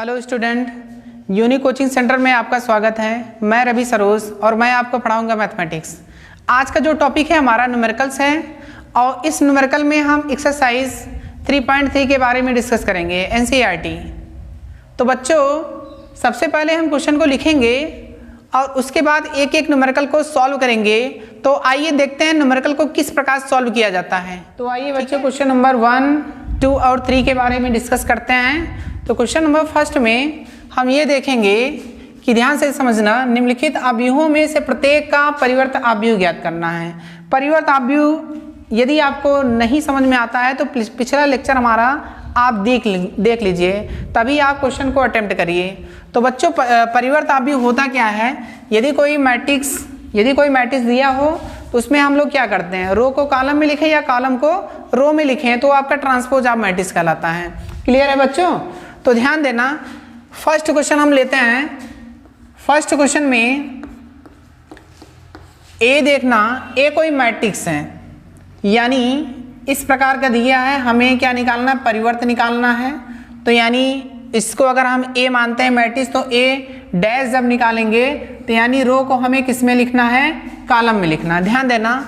Hello student, unique coaching centre में आपका स्वागत है। मैं रवि सरोज और मैं आपको पढ़ाऊंगा मैथमेटिक्स। आज का जो टॉपिक है हमारा न्यूमेरिकल्स है और इस न्यूमेरिकल में हम एक्सरसाइज 3.3 के बारे में डिस्कस करेंगे, एनसीईआरटी। तो बच्चों, सबसे पहले हम क्वेश्चन को लिखेंगे और उसके बाद एक एक न्यूमेरिकल को सॉल्व करेंगे। तो आइए देखते हैं न्यूमेरिकल को किस प्रकार सॉल्व किया जाता है। तो आइए बच्चों, क्वेश्चन नंबर 1, 2 और 3 के बारे में डिस्कस करते हैं। तो क्वेश्चन नंबर फर्स्ट में हम ये देखेंगे कि ध्यान से समझना, निम्नलिखित अवयवों में से प्रत्येक का परिवर्त अवयव ज्ञात करना है। परिवर्त अवयव यदि आपको नहीं समझ में आता है तो पिछला लेक्चर हमारा आप देख लीजिए, तभी आप क्वेश्चन को अटेम्प्ट करिए। तो बच्चों, परिवर्त अवयव होता क्या है? यदि कोई मैट्रिक्स दिया हो तो उसमें हम लोग क्या करते हैं, रो को कॉलम में लिखें या कॉलम को रो में लिखें तो आपका ट्रांसपोज ऑफ मैट्रिक्स कहलाता है। क्लियर है बच्चों? तो ध्यान देना, फर्स्ट क्वेश्चन हम लेते हैं। फर्स्ट क्वेश्चन में ए देखना, ए कोई मैट्रिक्स है, यानी इस प्रकार का दिया है, हमें क्या निकालना है, परिवर्त निकालना है। तो यानी इसको अगर हम ए मानते हैं मैट्रिक्स, तो ए डैश जब निकालेंगे तो यानी रो को हमें किस में लिखना है, कॉलम में लिखना है। ध्यान देना,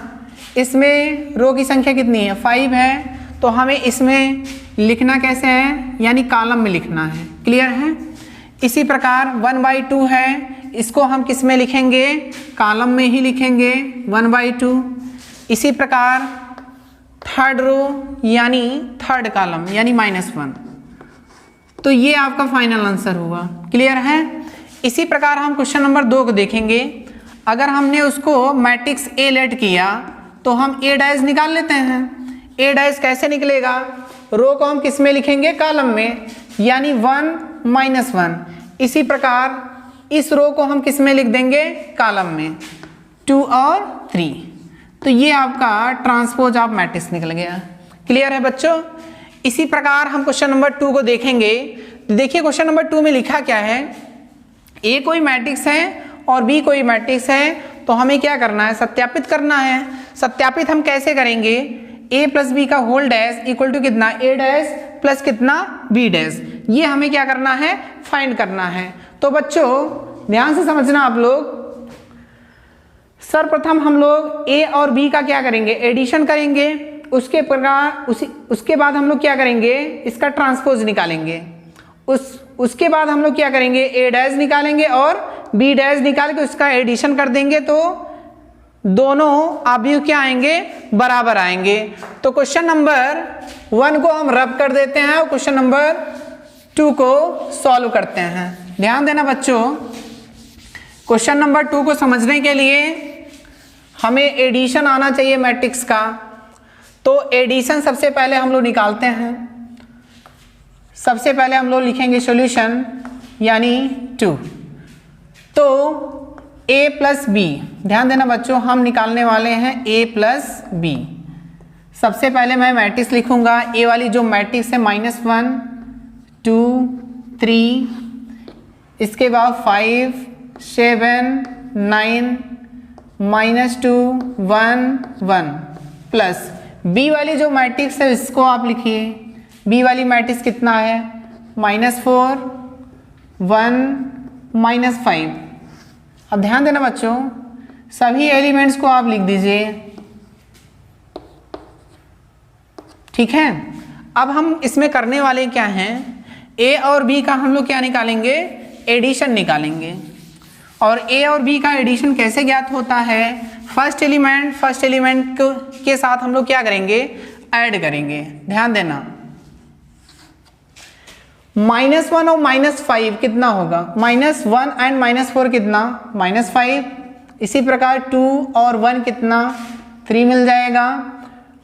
इसमें रो की संख्या कितनी है, 5 है, तो हमें इसमें लिखना कैसे है, यानी कॉलम में लिखना है। क्लियर है? इसी प्रकार 1/2 है, इसको हम किस में लिखेंगे, कॉलम में ही लिखेंगे 1/2। इसी प्रकार थर्ड रो यानी थर्ड कॉलम यानी -1। तो ये आपका फाइनल आंसर हुआ। क्लियर है? इसी प्रकार हम क्वेश्चन नंबर 2 को देखेंगे। अगर हमने उसको मैट्रिक्स ए लेट किया तो हम ए डैश निकाल लेते हैं। ए डैश कैसे निकलेगा, रो को हम किस में लिखेंगे, कॉलम में, यानी 1 -1। इसी प्रकार इस रो को हम किस में लिख देंगे, कॉलम में, 2 और 3। तो ये आपका ट्रांसपोज ऑफ मैट्रिक्स निकल गया। क्लियर है बच्चों? इसी प्रकार हम क्वेश्चन नंबर 2 को देखेंगे। देखिए क्वेश्चन नंबर 2 में लिखा क्या है, ए कोई मैट्रिक्स है और बी कोई मैट्रिक्स है, तो हमें क्या करना है, सत्यापित करना है। सत्यापित हम कैसे करेंगे, a प्लस बी का होल डैश इक्वल टू कितना, a डैश प्लस कितना, b डैश। ये हमें क्या करना है, फाइंड करना है। तो बच्चों ध्यान से समझना आप लोग, सर्वप्रथम हम लोग a और b का क्या करेंगे, एडिशन करेंगे। उसके बाद हम लोग क्या करेंगे, इसका ट्रांसपोज निकालेंगे। उसके बाद हम लोग क्या करेंगे, a डैश निकालेंगे और b डैश निकाल के उसका एडिशन कर देंगे, तो दोनों अवयव क्या आएंगे, बराबर आएंगे। तो क्वेश्चन नंबर 1 को हम रब कर देते हैं और क्वेश्चन नंबर 2 को सॉल्व करते हैं। ध्यान देना बच्चों, क्वेश्चन नंबर 2 को समझने के लिए हमें एडिशन आना चाहिए मैट्रिक्स का। तो एडिशन सबसे पहले हम लोग निकालते हैं। सबसे पहले हम लोग लिखेंगे सॉल्यूशन यानी 2। तो a प्लस बी, ध्यान देना बच्चों, हम निकालने वाले हैं a प्लस बी। सबसे पहले मैं मैट्रिक्स लिखूंगा, a वाली जो मैट्रिक्स है -1 2 3, इसके बाद 5 7 9 -2 1 1 प्लस b वाली जो मैट्रिक्स है इसको आप लिखिए। b वाली मैट्रिक्स कितना है, -4 1 -5। अब ध्यान देना बच्चों, सभी एलिमेंट्स को आप लिख दीजिए। ठीक है? अब हम इसमें करने वाले क्या हैं, a और b का हम लोग क्या निकालेंगे, एडिशन निकालेंगे। और a और b का एडिशन कैसे ज्ञात होता है, फर्स्ट एलिमेंट के साथ हम लोग क्या करेंगे, ऐड करेंगे। ध्यान देना, -1 और -5 कितना होगा, -1 एंड -4 कितना, -5। इसी प्रकार 2 और 1 कितना, 3 मिल जाएगा।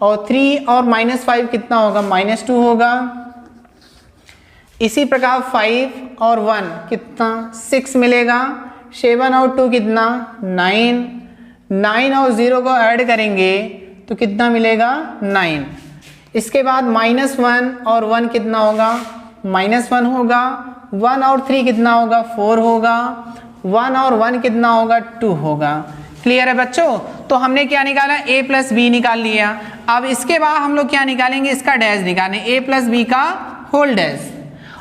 और 3 और -5 कितना होगा, -2 होगा। इसी प्रकार 5 और 1 कितना, 6 मिलेगा। 7 और 2 कितना, 9। 9 और 0 को ऐड करेंगे तो कितना मिलेगा, 9। इसके बाद -1 और 1 कितना होगा, -1 होगा। 1 और 3 कितना होगा, 4 होगा। 1 और 1 कितना होगा, 2 होगा। क्लियर है बच्चों? तो हमने क्या निकाला, a प्लस बी निकाल लिया। अब इसके बाद हम लोग क्या निकालेंगे, इसका डैश निकालें, a प्लस बी का होल डैश।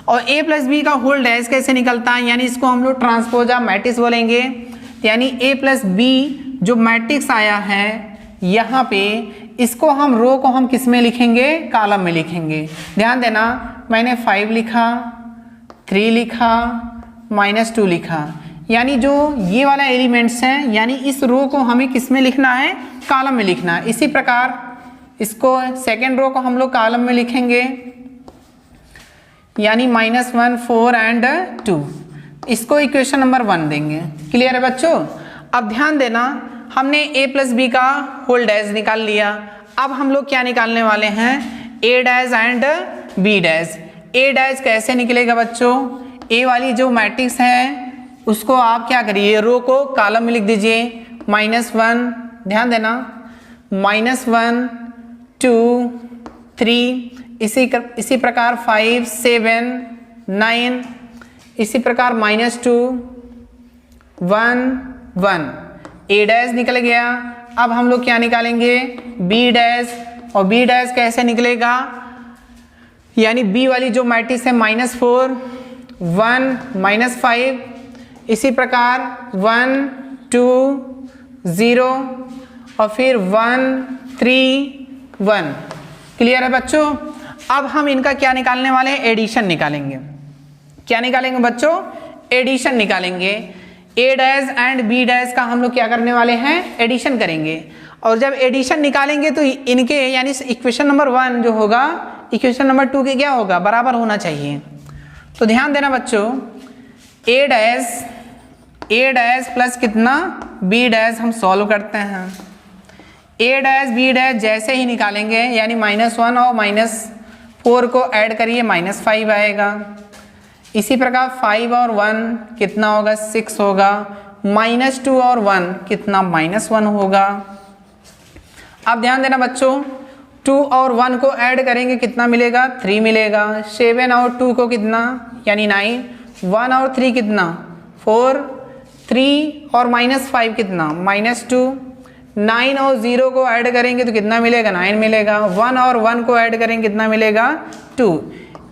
और a प्लस बी का होल डैश कैसे निकलता है, यानी इसको हम लोग ट्रांसपोज ऑफ मैट्रिक्स बोलेंगे। यानी a प्लस बी जो मैट्रिक्स आया है यहाँ पे, इसको हम रो को हम किस में लिखेंगे, कॉलम में लिखेंगे। ध्यान देना, मैंने 5 लिखा, 3 लिखा, -2 लिखा, यानी जो ये वाला एलिमेंट्स हैं, यानी इस रो को हमें किस में लिखना है, कॉलम में लिखना है। इसी प्रकार इसको सेकेंड रो को हम लोग कॉलम में लिखेंगे, यानी -1, 4 एंड 2। इसको इक्वेशन नंबर 1 देंगे। क्लियर है बच्चों। अब ध्यान देना, हमने a प्लस बी का होल डैश निकाल लिया। अब हम लोग क्या निकालने वाले हैं, a dash and b dash. a dash कैसे निकलेगा बच्चों, a वाली जो मैट्रिक्स है उसको आप क्या करिए, रो को कॉलम में लिख दीजिए, -1, ध्यान देना, -1, 2, 3, इसी प्रकार 5, 7, 9, इसी प्रकार -2, 1, 1, a डैश निकल गया। अब हम लोग क्या निकालेंगे, b डैश, और b डैश कैसे निकलेगा, यानी b वाली जो मैट्रिक्स है -4, 1, -5, इसी प्रकार 1, 2, 0 और फिर 1, 3, 1। क्लियर है बच्चों। अब हम इनका क्या निकालने वाले हैं, एडिशन निकालेंगे। क्या निकालेंगे बच्चों, एडिशन निकालेंगे। a dash and b dash का हम लोग क्या करने वाले हैं, एडिशन करेंगे। और जब एडिशन निकालेंगे तो इनके यानी इक्वेशन नंबर 1 जो होगा इक्वेशन नंबर 2 के क्या होगा, बराबर होना चाहिए। तो ध्यान देना बच्चों, a डैश प्लस कितना, b डैश हम सॉल्व करते हैं। a डैश b डैश जैसे ही निकालेंगे, यानी -1 और -4 को ऐड करिए, -5 आएगा। इसी प्रकार 5 और 1 कितना होगा, 6 होगा। -2 और 1 कितना, -1 होगा। अब ध्यान देना बच्चों, 2 और 1 को ऐड करेंगे कितना मिलेगा, 3 मिलेगा। 7 और 2 को कितना, यानी 9, 1 और 3 कितना, 4, 3 और -5 कितना, -2, 9 और 0 को ऐड करेंगे तो कितना मिलेगा, 9 मिलेगा। 1 और 1 को ऐड करेंगे कितना मिलेगा, 2।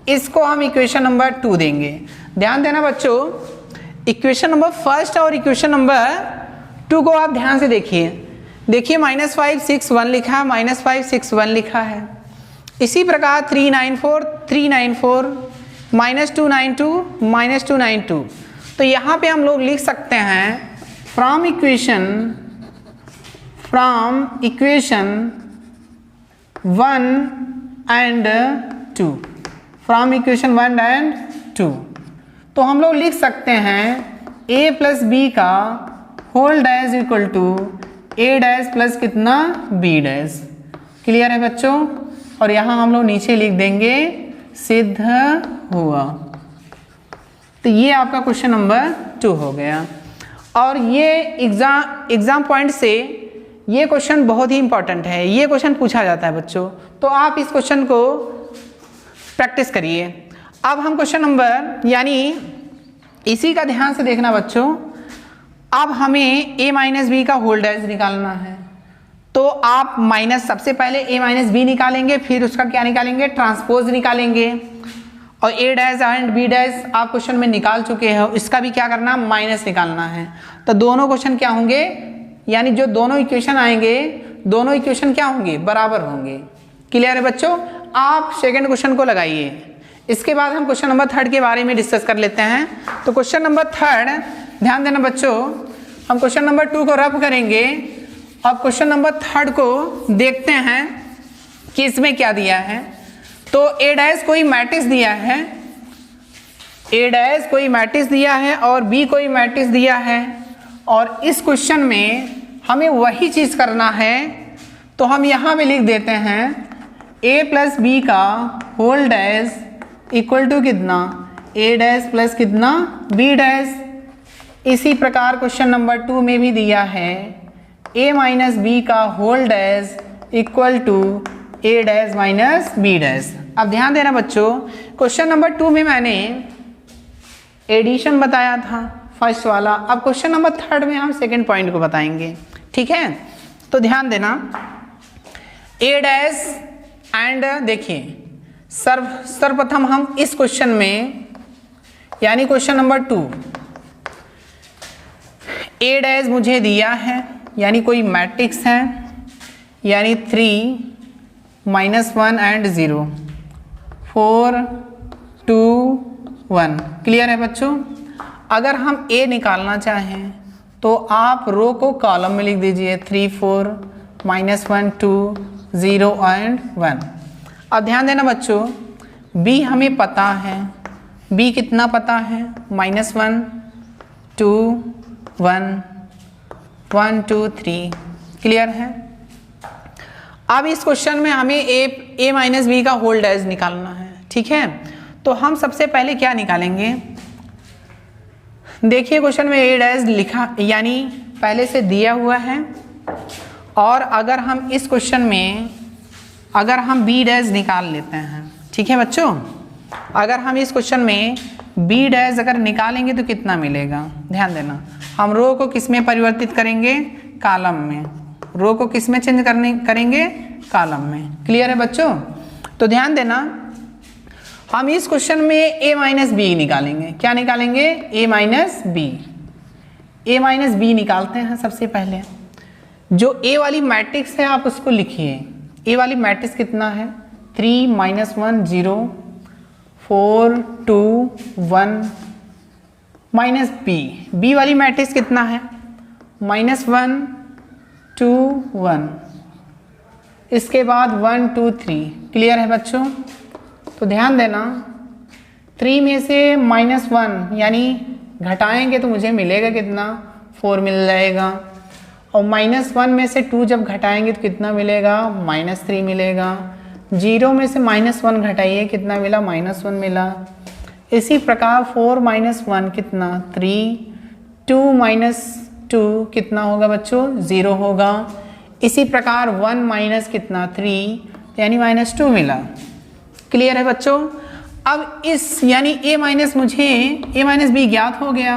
इसको हम इक्वेशन नंबर 2 देंगे। ध्यान देना बच्चों, इक्वेशन नंबर 1 और इक्वेशन नंबर 2 को आप ध्यान से देखिए। -5, 6, 1 लिखा है, -5, 6, 1 लिखा है। इसी प्रकार 3, 9, 4, 3, 9, 4, -2, 9, 2, -2, 9, 2। तो यहाँ पे हम लोग लिख सकते हैं from equation 1 and 2, from equation 1 and 2। तो हम लोग लिख सकते हैं a प्लस बी का whole dash equal to a dash plus कितना, b डैश। क्लियर है बच्चों। और यहाँ हम लोग नीचे लिख देंगे सिद्ध हुआ। तो ये आपका क्वेश्चन नंबर 2 हो गया। और ये एग्जाम पॉइंट से ये क्वेश्चन बहुत ही इंपॉर्टेंट है, ये क्वेश्चन पूछा जाता है बच्चों। तो आप इस क्वेश्चन को प्रैक्टिस करिए। अब हम क्वेश्चन नंबर, यानी इसी का ध्यान से देखना बच्चों, अब हमें a माइनस बी का होल डैश निकालना है। तो आप सबसे पहले a माइनस बी निकालेंगे, फिर उसका क्या निकालेंगे, ट्रांसपोज निकालेंगे। और a dash and b dash आप क्वेश्चन में निकाल चुके हो, इसका भी क्या करना, माइनस निकालना है। तो दोनों क्वेश्चन क्या होंगे, यानी जो दोनों इक्वेशन आएंगे, दोनों इक्वेशन क्या होंगे, बराबर होंगे। क्लियर है बच्चों। आप सेकंड क्वेश्चन को लगाइए। इसके बाद हम क्वेश्चन नंबर 3 के बारे में डिस्कस कर लेते हैं। तो क्वेश्चन नंबर 3, ध्यान देना बच्चों, हम क्वेश्चन नंबर 2 को रफ करेंगे। अब क्वेश्चन नंबर 3 को देखते हैं कि इसमें क्या दिया है। तो a डैश कोई मैट्रिक्स दिया है, a डैश कोई मैट्रिक्स दिया है और b कोई मैट्रिक्स दिया है। और इस क्वेश्चन में हमें वही चीज़ करना है। तो हम यहाँ पे लिख देते हैं a प्लस बी का होल डैश इक्वल टू कितना, a डैश प्लस कितना, b डैश। इसी प्रकार क्वेश्चन नंबर 2 में भी दिया है a माइनस बी का whole dash equal to a dash minus b dash. अब ध्यान देना बच्चों, क्वेश्चन नंबर 2 में मैंने एडिशन बताया था फर्स्ट वाला। अब क्वेश्चन नंबर 3 में हम सेकंड पॉइंट को बताएंगे, ठीक है। तो ध्यान देना, a डैश एंड देखिए सर्वप्रथम हम इस क्वेश्चन में यानी क्वेश्चन नंबर 2, ए डैश मुझे दिया है, यानी कोई मैट्रिक्स है, यानी 3 -1 एंड 0 4 2 1। क्लियर है बच्चों। अगर हम ए निकालना चाहें तो आप रो को कॉलम में लिख दीजिए 3 4 -1 2 0 एंड 1। अब ध्यान देना बच्चों, बी हमें पता है, बी कितना पता है, -1 2 1 1 2 3। क्लियर है। अब इस क्वेश्चन में हमें ए माइनस बी का होल डैश निकालना है। ठीक है, तो हम सबसे पहले क्या निकालेंगे, देखिए क्वेश्चन में ए डैश लिखा यानी पहले से दिया हुआ है, और अगर हम इस क्वेश्चन में अगर हम बी डैश निकाल लेते हैं, ठीक है बच्चों, अगर हम इस क्वेश्चन में बी डैश अगर निकालेंगे तो कितना मिलेगा, ध्यान देना, हम रो को किस में परिवर्तित करेंगे, कॉलम में, रो को किस में चेंज करेंगे, कॉलम में। क्लियर है बच्चों। तो ध्यान देना, हम इस क्वेश्चन में ए माइनस बी निकालेंगे। क्या निकालेंगे, ए माइनस बी। ए माइनस बी निकालते हैं सबसे पहले। जो ए वाली मैट्रिक्स है आप उसको लिखिए। ए वाली मैट्रिक्स कितना है, 3 -1 0 4 2 1 माइनस बी। बी वाली मैट्रिक्स कितना है, -1 2 1, इसके बाद 1 2 3। क्लियर है बच्चों। तो ध्यान देना, 3 में से -1 यानी घटाएंगे तो मुझे मिलेगा कितना, 4 मिल जाएगा, और -1 में से 2 जब घटाएंगे तो कितना मिलेगा, -3 मिलेगा। 0 में से -1 घटाइए, कितना मिला, -1 मिला। इसी प्रकार 4 - 1 कितना, 3, 2 - 2 कितना होगा बच्चों, 0 होगा। इसी प्रकार 1 - कितना, 3, यानी -2 मिला। क्लियर है बच्चों। अब इस यानी ए माइनस बी ज्ञात हो गया।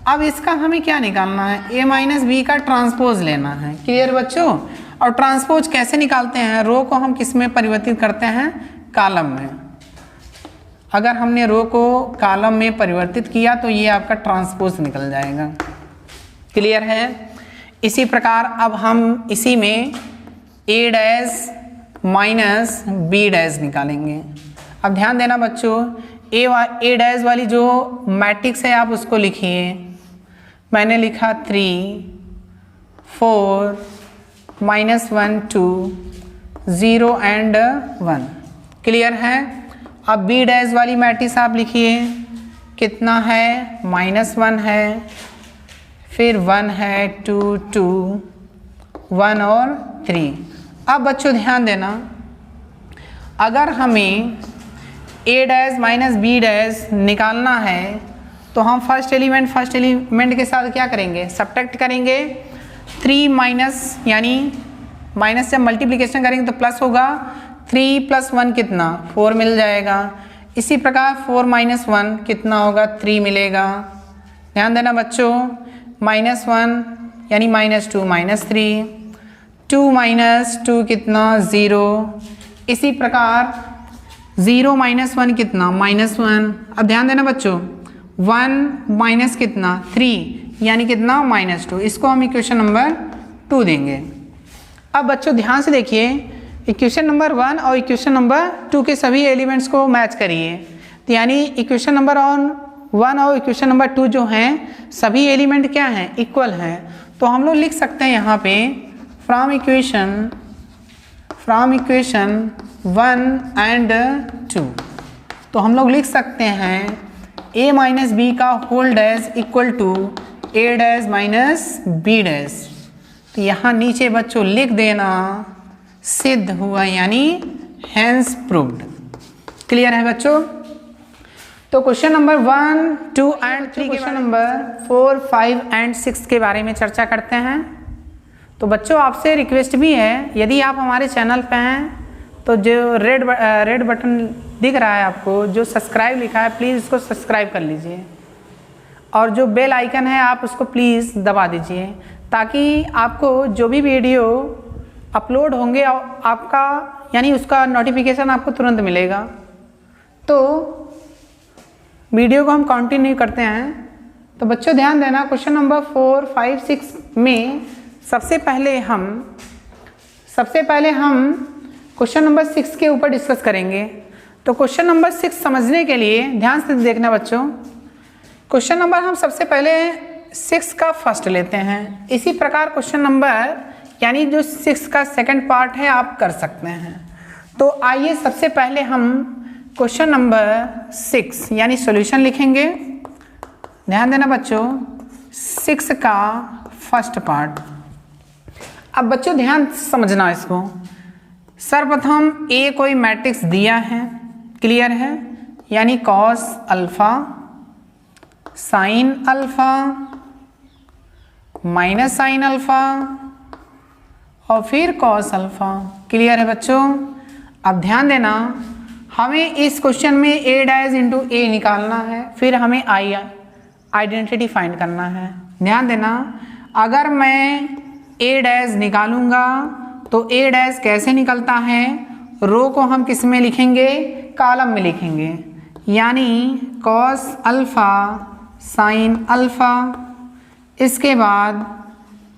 अब इसका हमें क्या निकालना है, ए माइनस बी का ट्रांसपोज लेना है। क्लियर बच्चों। और ट्रांसपोज कैसे निकालते हैं, रो को हम किस में परिवर्तित करते हैं, कॉलम में। अगर हमने रो को कॉलम में परिवर्तित किया तो ये आपका ट्रांसपोज निकल जाएगा। क्लियर है। इसी प्रकार अब हम इसी में ए डैश माइनस बी डैश निकालेंगे। अब ध्यान देना बच्चों, ए डैश वाली जो मैट्रिक्स है आप उसको लिखिए। मैंने लिखा 3 4 -1 2 0 एंड 1। क्लियर है। अब बी डैश वाली मैट्रिक्स आप लिखिए, कितना है, -1 है, फिर 1 है, 2 2 1 और 3। अब बच्चों ध्यान देना, अगर हमें ए डैश माइनस बी डैश निकालना है तो हम फर्स्ट एलिमेंट के साथ क्या करेंगे, सब्ट्रैक्ट करेंगे। 3 माइनस यानी माइनस से मल्टीप्लिकेशन करेंगे तो प्लस होगा, 3 + 1 कितना, 4 मिल जाएगा। इसी प्रकार 4 - 1 कितना होगा, 3 मिलेगा। ध्यान देना बच्चों, -1 यानी -2 -3, 2 - 2 कितना, 0। इसी प्रकार 0 - 1 कितना, -1। अब ध्यान देना बच्चों, 1 माइनस कितना, 3 यानी कितना, -2। इसको हम इक्वेशन नंबर 2 देंगे। अब बच्चों ध्यान से देखिए, इक्वेशन नंबर 1 और इक्वेशन नंबर 2 के सभी एलिमेंट्स को मैच करिए। तो यानी इक्वेशन नंबर 1 और इक्वेशन नंबर 2 जो हैं सभी एलिमेंट क्या हैं, इक्वल हैं। तो हम लोग लिख सकते हैं यहाँ पे फ्रॉम इक्वेशन 1 एंड 2। तो हम लोग लिख सकते हैं ए माइनस बी का whole dash equal to A dash minus B dash. तो यहाँ नीचे बच्चों लिख देना सिद्ध हुआ, यानी हैंस प्रूव्ड। क्लियर है बच्चों। तो question number 1, 2 and 3 question number 4, 5 and 6 के बारे में चर्चा करते हैं। तो बच्चों आपसे रिक्वेस्ट भी है, यदि आप हमारे चैनल पे हैं तो जो रेड बटन दिख रहा है आपको, जो सब्सक्राइब लिखा है, प्लीज़ इसको सब्सक्राइब कर लीजिए, और जो बेल आइकन है आप उसको प्लीज़ दबा दीजिए, ताकि आपको जो भी वीडियो अपलोड होंगे आपका यानी उसका नोटिफिकेशन आपको तुरंत मिलेगा। तो वीडियो को हम कंटिन्यू करते हैं। तो बच्चों ध्यान देना, क्वेश्चन नंबर 4, 5, 6 में सबसे पहले हम क्वेश्चन नंबर 6 के ऊपर डिस्कस करेंगे। तो क्वेश्चन नंबर 6 समझने के लिए ध्यान से देखना बच्चों। क्वेश्चन नंबर हम सबसे पहले 6 का फर्स्ट लेते हैं। इसी प्रकार क्वेश्चन नंबर यानी जो 6 का सेकंड पार्ट है आप कर सकते हैं। तो आइए सबसे पहले हम क्वेश्चन नंबर 6 यानी सॉल्यूशन लिखेंगे। ध्यान देना बच्चों, 6 का फर्स्ट पार्ट। अब बच्चों ध्यान समझना इसको। सर्वप्रथम ए कोई मैट्रिक्स दिया है, क्लियर है, यानी cos alpha, sine alpha, minus sine alpha और फिर कॉस अल्फा। क्लियर है बच्चों। अब ध्यान देना, हमें इस क्वेश्चन में ए डैश इंटू ए निकालना है, फिर हमें आई आइडेंटिटी फाइंड करना है। ध्यान देना, अगर मैं ए डैश निकालूंगा तो ए डैश कैसे निकलता है, रो को हम किस में लिखेंगे, कॉलम में लिखेंगे, यानी कॉस अल्फा साइन अल्फा, इसके बाद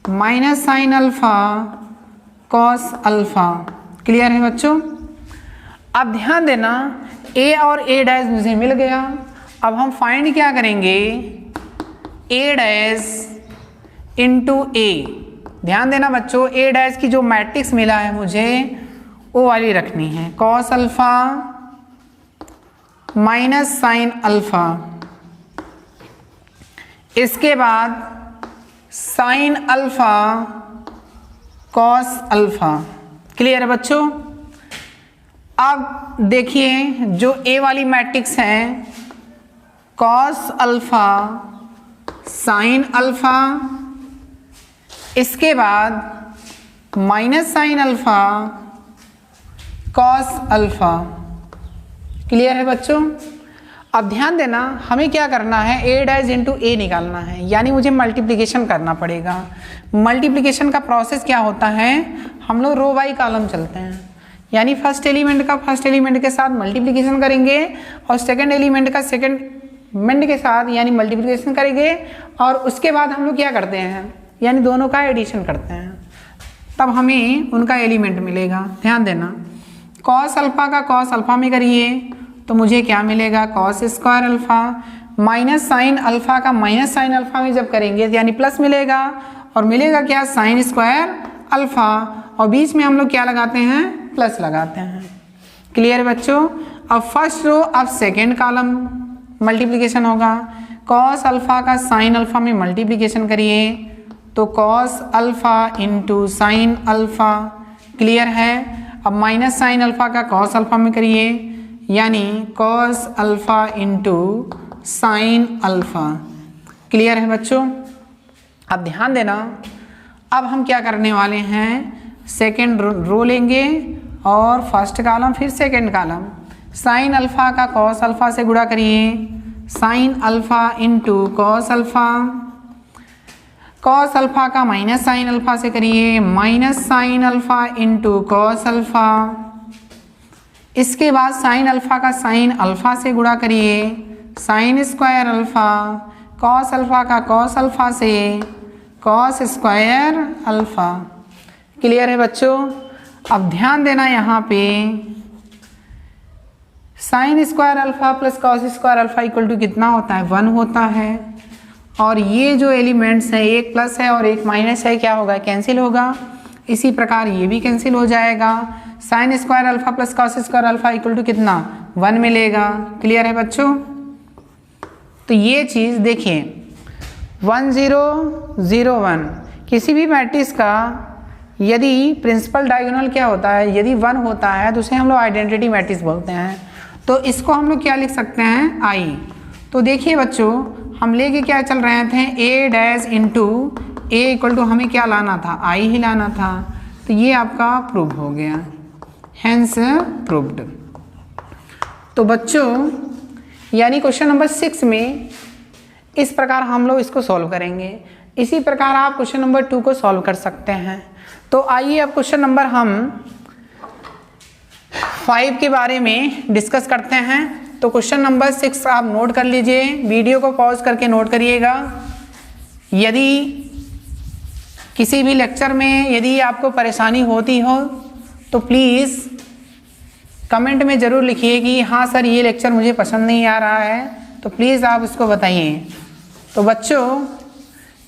minus sine alpha cos alpha. Clear है बच्चों। अब ध्यान देना, ए और ए डैश मुझे मिल गया। अब हम फाइंड क्या करेंगे, ए डैश इंटू ए। ध्यान देना बच्चों, ए डैश की जो मैट्रिक्स मिला है मुझे वो वाली रखनी है, cos alpha minus sine alpha, इसके बाद sine alpha cos alpha. Clear है बच्चों। अब देखिए जो ए वाली मैट्रिक्स है, कॉस अल्फा साइन अल्फा, इसके बाद minus sine alpha cos alpha. Clear है बच्चों। अब ध्यान देना, हमें क्या करना है, ए डैश इंटू ए निकालना है, यानी मुझे मल्टीप्लिकेशन करना पड़ेगा। मल्टीप्लिकेशन का प्रोसेस क्या होता है, हम लोग रो बाई कॉलम चलते हैं, यानी फर्स्ट एलिमेंट का फर्स्ट एलिमेंट के साथ मल्टीप्लिकेशन करेंगे और सेकंड एलिमेंट का सेकंड एलिमेंट के साथ यानी मल्टीप्लिकेशन करेंगे, और उसके बाद हम लोग क्या करते हैं, यानी दोनों का एडिशन करते हैं, तब हमें उनका एलिमेंट मिलेगा। ध्यान देना, कॉस अल्फा का कॉस अल्फा में करिए तो मुझे क्या मिलेगा, cos square alpha, minus sine alpha का माइनस साइन अल्फा में जब करेंगे यानी प्लस मिलेगा, और मिलेगा क्या, साइन स्क्वायर अल्फा, और बीच में हम लोग क्या लगाते हैं, प्लस लगाते हैं। क्लियर बच्चों। अब फर्स्ट रो, अब सेकेंड कॉलम मल्टीप्लिकेशन होगा, कॉस अल्फा का साइन अल्फा में मल्टीप्लिकेशन करिए तो cos alpha into sine alpha. Clear है। अब माइनस साइन अल्फा का कॉस अल्फा में करिए, यानी cos alpha into sine alpha. Clear है बच्चों। अब ध्यान देना, अब हम क्या करने वाले हैं, सेकेंड रो लेंगे और फर्स्ट कॉलम फिर सेकेंड कॉलम, साइन अल्फा का कॉस अल्फा से गुणा करिए, sine alpha into cos alpha, cos alpha का माइनस साइन अल्फा से करिए, minus sine alpha into cos alpha, इसके बाद साइन अल्फा का साइन अल्फा से गुणा करिए, sign square alpha, cos alpha का कॉस अल्फा से कॉस स्क्वायर अल्फा। क्लियर है बच्चों। अब ध्यान देना, यहाँ पे sign square alpha plus cos square alpha equal to कितना होता है, 1 होता है, और ये जो एलिमेंट्स हैं, एक प्लस है और एक माइनस है, क्या होगा, कैंसिल होगा। इसी प्रकार ये भी कैंसिल हो जाएगा, sine square alpha plus cos square alpha equal to कितना, 1 मिलेगा। क्लियर है बच्चों। तो ये चीज़ देखिए, 1 0 0 1 किसी भी मैट्रिक्स का यदि प्रिंसिपल डायगोनल क्या होता है, यदि 1 होता है तो उसे हम लोग आइडेंटिटी मैट्रिक्स बोलते हैं। तो इसको हम लोग क्या लिख सकते हैं, आई। तो देखिए बच्चों, हम लेके क्या चल रहे थे, A dash into A equal to हमें क्या लाना था, आई ही लाना था। तो ये आपका प्रूव हो गया, हैंस प्रूव्ड। तो बच्चों यानी क्वेश्चन नंबर 6 में इस प्रकार हम लोग इसको सॉल्व करेंगे। इसी प्रकार आप क्वेश्चन नंबर 2 को सॉल्व कर सकते हैं। तो आइए अब क्वेश्चन नंबर हम 5 के बारे में डिस्कस करते हैं। तो क्वेश्चन नंबर 6 आप नोट कर लीजिए, वीडियो को पॉज करके नोट करिएगा। यदि किसी भी लेक्चर में यदि आपको परेशानी होती हो तो प्लीज़ कमेंट में ज़रूर लिखिए कि हाँ सर ये लेक्चर मुझे पसंद नहीं आ रहा है, तो प्लीज़ आप उसको बताइए। तो बच्चों,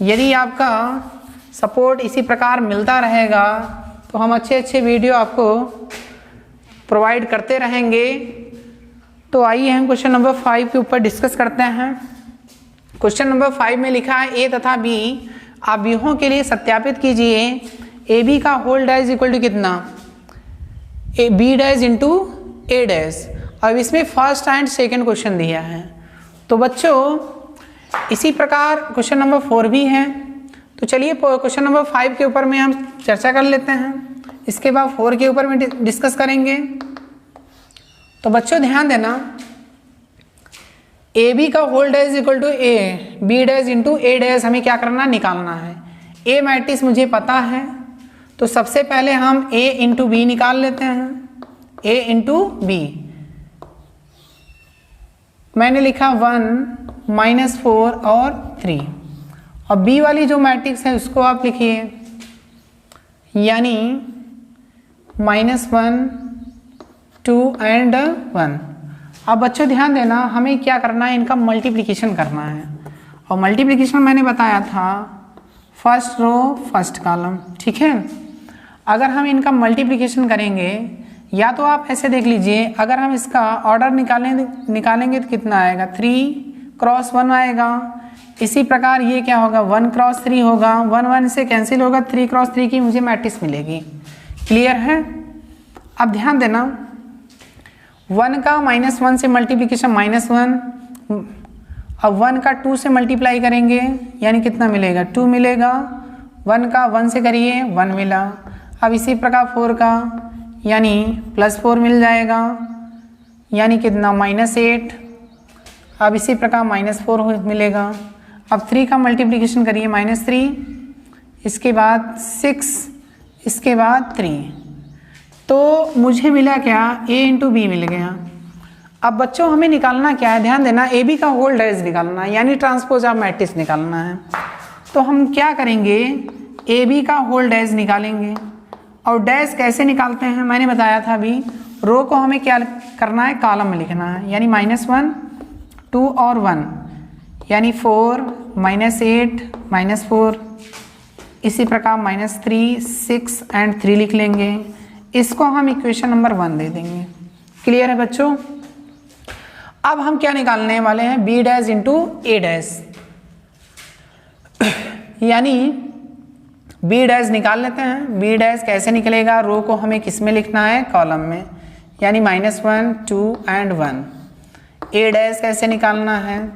यदि आपका सपोर्ट इसी प्रकार मिलता रहेगा तो हम अच्छे अच्छे वीडियो आपको प्रोवाइड करते रहेंगे। तो आइए हम क्वेश्चन नंबर 5 के ऊपर डिस्कस करते हैं। क्वेश्चन नंबर 5 में लिखा है ए तथा बी अवयवों के लिए सत्यापित कीजिए। ए बी का होल डैश इक्वल टू कितना, A B dash into A dash. अब इसमें फर्स्ट एंड सेकंड क्वेश्चन दिया है। तो बच्चों इसी प्रकार क्वेश्चन नंबर 4 भी है। तो चलिए क्वेश्चन नंबर 5 के ऊपर में हम चर्चा कर लेते हैं, इसके बाद 4 के ऊपर में डिस्कस करेंगे। तो बच्चों ध्यान देना, ए बी का whole dash equal to A B dash into A dash हमें क्या करना, निकालना है। ए मैट्रिक्स मुझे पता है, तो सबसे पहले हम ए इंटू बी निकाल लेते हैं। ए इंटू बी मैंने लिखा 1 -4 और 3। और बी वाली जो मैट्रिक्स है उसको आप लिखिए, यानी -1 2 एंड 1। अब बच्चों ध्यान देना, हमें क्या करना है, इनका मल्टीप्लिकेशन करना है। और मल्टीप्लिकेशन मैंने बताया था फर्स्ट रो फर्स्ट कॉलम, ठीक है। अगर हम इनका मल्टीप्लिकेशन करेंगे, या तो आप ऐसे देख लीजिए, अगर हम इसका ऑर्डर निकालेंगे तो कितना आएगा, 3 क्रॉस 1 आएगा। इसी प्रकार ये क्या होगा, 1 क्रॉस 3 होगा, 1 1 से कैंसिल होगा, 3 क्रॉस 3 की मुझे मैट्रिक्स मिलेगी। क्लियर है। अब ध्यान देना, 1 का -1 से मल्टीप्लिकेशन -1, अब 1 का 2 से मल्टीप्लाई करेंगे यानी कितना मिलेगा, 2 मिलेगा। 1 का 1 से करिए 1 मिला। अब इसी प्रकार 4 का यानी +4 मिल जाएगा, यानी कितना -8। अब इसी प्रकार -4 मिलेगा। अब 3 का मल्टीप्लिकेशन करिए -3, इसके बाद 6, इसके बाद 3। तो मुझे मिला क्या, a इंटू बी मिल गया। अब बच्चों हमें निकालना क्या है, ध्यान देना, ए बी का होल डैश निकालना है, यानी ट्रांसपोज ऑफ मैट्रिक्स निकालना है। तो हम क्या करेंगे, ए बी का होल डैश निकालेंगे। और डैश कैसे निकालते हैं मैंने बताया था अभी, रो को हमें क्या करना है, कॉलम में लिखना है, यानी -1 2 और 1, यानी 4 -8 -4। इसी प्रकार -3 6 एंड 3 लिख लेंगे। इसको हम इक्वेशन नंबर 1 दे देंगे। क्लियर है बच्चों। अब हम क्या निकालने वाले हैं, B dash into A dash, यानी बी डैश निकाल लेते हैं। बी डैश कैसे निकलेगा, रो को हमें किस में लिखना है, कॉलम में, यानी -1 2 एंड 1। ए डैश कैसे निकालना है,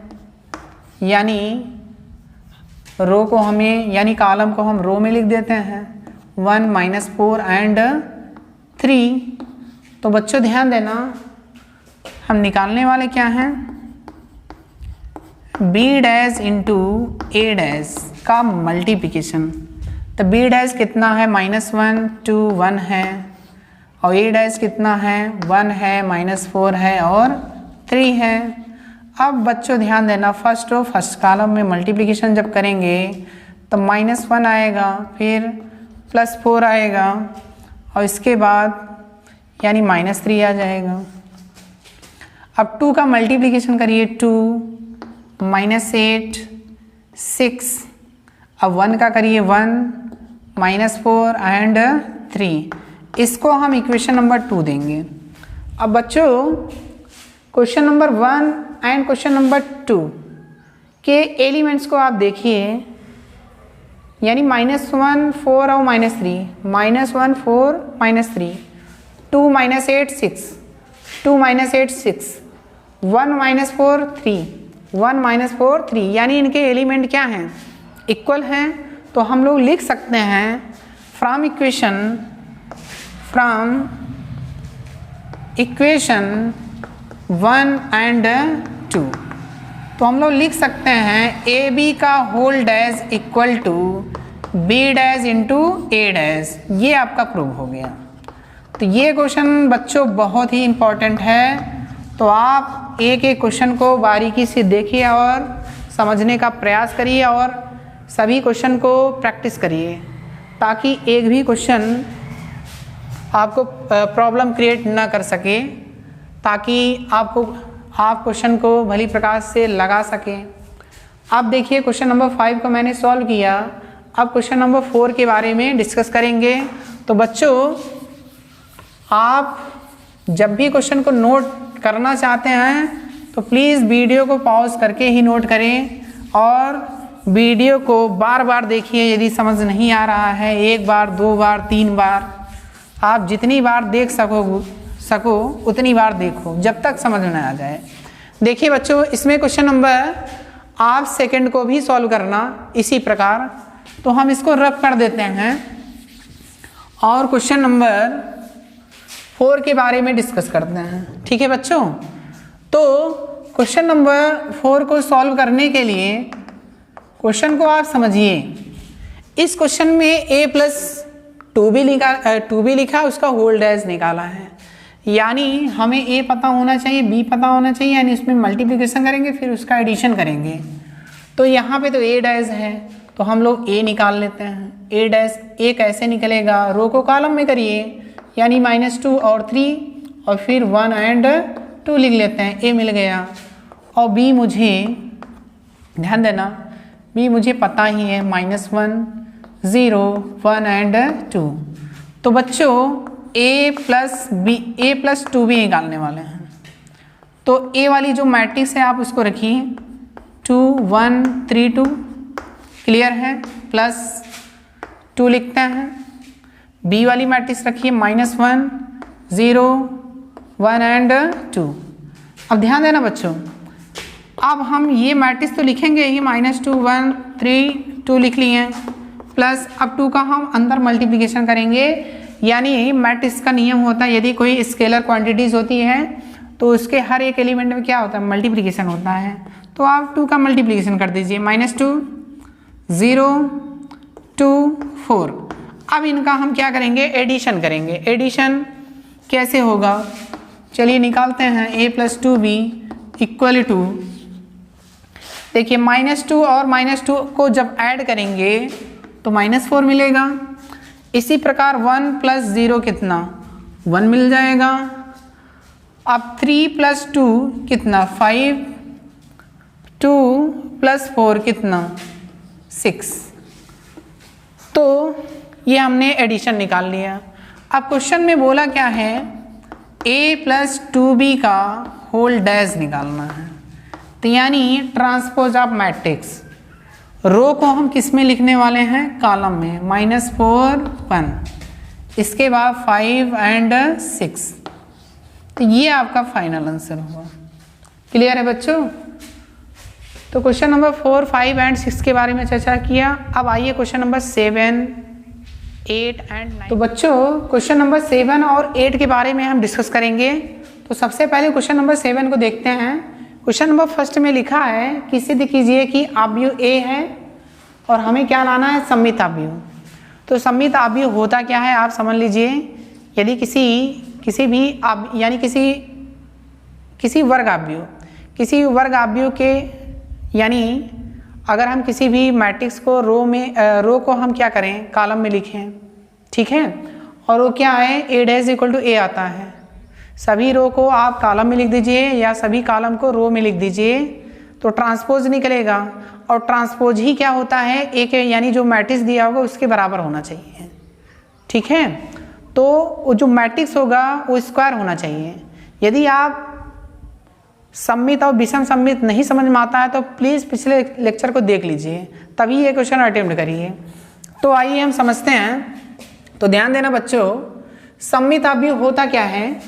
यानी रो को हमें, यानी कॉलम को हम रो में लिख देते हैं, 1 -4 एंड 3। तो बच्चों ध्यान देना, हम निकालने वाले क्या हैं, B dash into A dash का मल्टीप्लिकेशन। तो बी डैश कितना है, -1 2 1 है, और ए डैश कितना है, 1 है -4 है और 3 है। अब बच्चों ध्यान देना, फर्स्ट रो फर्स्ट कॉलम में मल्टीप्लिकेशन जब करेंगे तो -1 आएगा, फिर +4 आएगा, और इसके बाद यानी -3 आ जाएगा। अब 2 का मल्टीप्लिकेशन करिए, 2 -8 6, अब 1 का करिए 1 -4 एंड 3। इसको हम इक्वेशन नंबर 2 देंगे। अब बच्चों question number 1 and question number 2 के एलिमेंट्स को आप देखिए, यानी -1 4 और -3, -1 4 -3, 2 -8 6, 2 -8 6, 1 -4 3, 1 -4 3, यानी इनके एलिमेंट क्या हैं, इक्वल हैं। तो हम लोग लिख सकते हैं फ्रॉम इक्वेशन 1 एंड 2, तो हम लोग लिख सकते हैं ए बी का whole dash equal to B dash into A dash. ये आपका प्रूव हो गया। तो ये क्वेश्चन बच्चों बहुत ही इम्पॉर्टेंट है, तो आप एक एक क्वेश्चन को बारीकी से देखिए और समझने का प्रयास करिए और सभी क्वेश्चन को प्रैक्टिस करिए, ताकि एक भी क्वेश्चन आपको प्रॉब्लम क्रिएट ना कर सके, ताकि आप क्वेश्चन को भली प्रकार से लगा सकें। अब देखिए क्वेश्चन नंबर 5 को मैंने सॉल्व किया। अब क्वेश्चन नंबर 4 के बारे में डिस्कस करेंगे। तो बच्चों, आप जब भी क्वेश्चन को नोट करना चाहते हैं तो प्लीज़ वीडियो को पॉज करके ही नोट करें और वीडियो को बार बार देखिए। यदि समझ नहीं आ रहा है, 1 बार 2 बार 3 बार, आप जितनी बार देख सको उतनी बार देखो, जब तक समझ में आ जाए। देखिए बच्चों, इसमें क्वेश्चन नंबर आप सेकंड को भी सॉल्व करना इसी प्रकार। तो हम इसको रफ कर देते हैं और क्वेश्चन नंबर 4 के बारे में डिस्कस करते हैं। ठीक है बच्चों, तो क्वेश्चन नंबर 4 को सॉल्व करने के लिए क्वेश्चन को आप समझिए। इस क्वेश्चन में a+2b लिखा, उसका होल डैश निकाला है, यानी हमें a पता होना चाहिए, b पता होना चाहिए, यानी उसमें मल्टीप्लिकेशन करेंगे फिर उसका एडिशन करेंगे। तो यहाँ पे तो a डैश है तो हम लोग a निकाल लेते हैं। a डैश a कैसे निकलेगा, रो को कॉलम में करिए, यानी -2 और 3 और फिर 1 और 2 लिख लेते हैं, a मिल गया। और b मुझे, ध्यान देना, b मुझे पता ही है, -1 0 1 और 2। तो बच्चों a+2b निकालने वाले हैं। तो a वाली जो मैट्रिक्स है आप उसको रखिए 2 1 3 2, क्लियर है, +2 लिखते हैं। b वाली मैट्रिक्स रखिए -1 0 1 और 2। अब ध्यान देना बच्चों, अब हम ये मैट्रिक्स तो लिखेंगे ही, -2 1 3 2 लिख लिए, प्लस अब 2 का हम अंदर मल्टीप्लिकेशन करेंगे। यानी मैट्रिक्स का नियम होता है, यदि कोई स्केलर क्वांटिटीज होती है तो उसके हर एक एलिमेंट में क्या होता है, मल्टीप्लिकेशन होता है। तो आप 2 का मल्टीप्लिकेशन कर दीजिए, -2 0 2 4। अब इनका हम क्या करेंगे, एडिशन करेंगे। एडिशन कैसे होगा, चलिए निकालते हैं। a+2b = देखिए -2 और -2 को जब ऐड करेंगे तो -4 मिलेगा। इसी प्रकार 1 + 0 कितना, 1 मिल जाएगा। अब 3 + 2 कितना, 5, 2 + 4 कितना, 6। तो ये हमने एडिशन निकाल लिया। अब क्वेश्चन में बोला क्या है, a+2b का होल डैश निकालना है। तो यानी ट्रांसपोज ऑफ मैट्रिक्स, रो को हम किस में लिखने वाले हैं, कॉलम में, -4 1, इसके बाद 5 और 6। तो ये आपका फाइनल आंसर होगा। क्लियर है बच्चों। तो क्वेश्चन नंबर 4 5 और 6 के बारे में चर्चा किया। अब आइए क्वेश्चन नंबर 7 8 और 9। तो बच्चों क्वेश्चन नंबर 7 और 8 के बारे में हम डिस्कस करेंगे। तो सबसे पहले क्वेश्चन नंबर 7 को देखते हैं। क्वेश्चन नंबर फर्स्ट में लिखा है कि सिद्ध कीजिए कि अवयव a है और हमें क्या लाना है, सममित अवयव। तो सममित अवयव होता क्या है आप समझ लीजिए। यदि किसी भी यानी किसी वर्ग अवयव के, यानी अगर हम किसी भी मैट्रिक्स को रो को हम क्या करें, कॉलम में लिखें, ठीक है, और वो क्या है, a' = a आता है। सभी रो को आप कॉलम में लिख दीजिए या सभी कॉलम को रो में लिख दीजिए, तो ट्रांसपोज निकलेगा। और ट्रांसपोज ही क्या होता है, एक यानी जो मैट्रिक्स दिया होगा उसके बराबर होना चाहिए, ठीक है। तो वो जो मैट्रिक्स होगा वो स्क्वायर होना चाहिए। यदि आप सममित और विषम सममित नहीं समझ में आता है तो प्लीज़ पिछले लेक्चर को देख लीजिए, तभी ये क्वेश्चन अटेम्प्ट करिए। तो आइए हम समझते हैं। तो ध्यान देना बच्चों, सममित अवयव होता क्या है।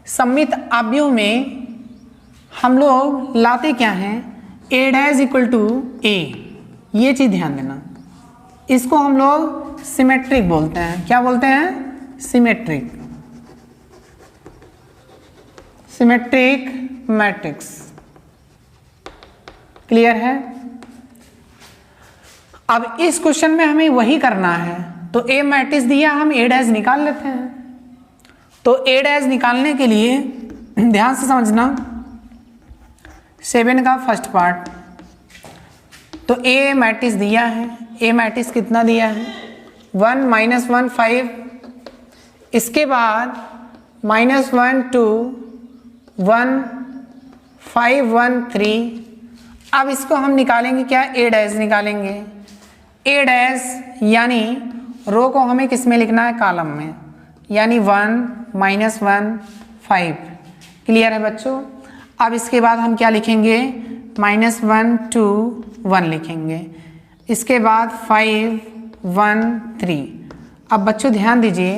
सममित अवयव में हम लोग लाते क्या हैं, a' = a, ये चीज़ ध्यान देना। इसको हम लोग सिमेट्रिक बोलते हैं। क्या बोलते हैं, सिमेट्रिक मैट्रिक्स। क्लियर है। अब इस क्वेश्चन में हमें वही करना है। तो a मैट्रिक्स दिया, हम a' निकाल लेते हैं। तो a' निकालने के लिए ध्यान से समझना, 7 का फर्स्ट पार्ट। तो ए मैट्रिक्स दिया है, ए मैट्रिक्स कितना दिया है 1 -1 5, इसके बाद -1 2 1 5 1 3। अब इसको हम निकालेंगे क्या, ए डैश निकालेंगे। ए डैश यानी रो को हमें किस में लिखना है, कॉलम में, यानी 1 -1 5। क्लियर है बच्चों। अब इसके बाद हम क्या लिखेंगे, -1 2 1 लिखेंगे, इसके बाद 5 1 3। अब बच्चों ध्यान दीजिए,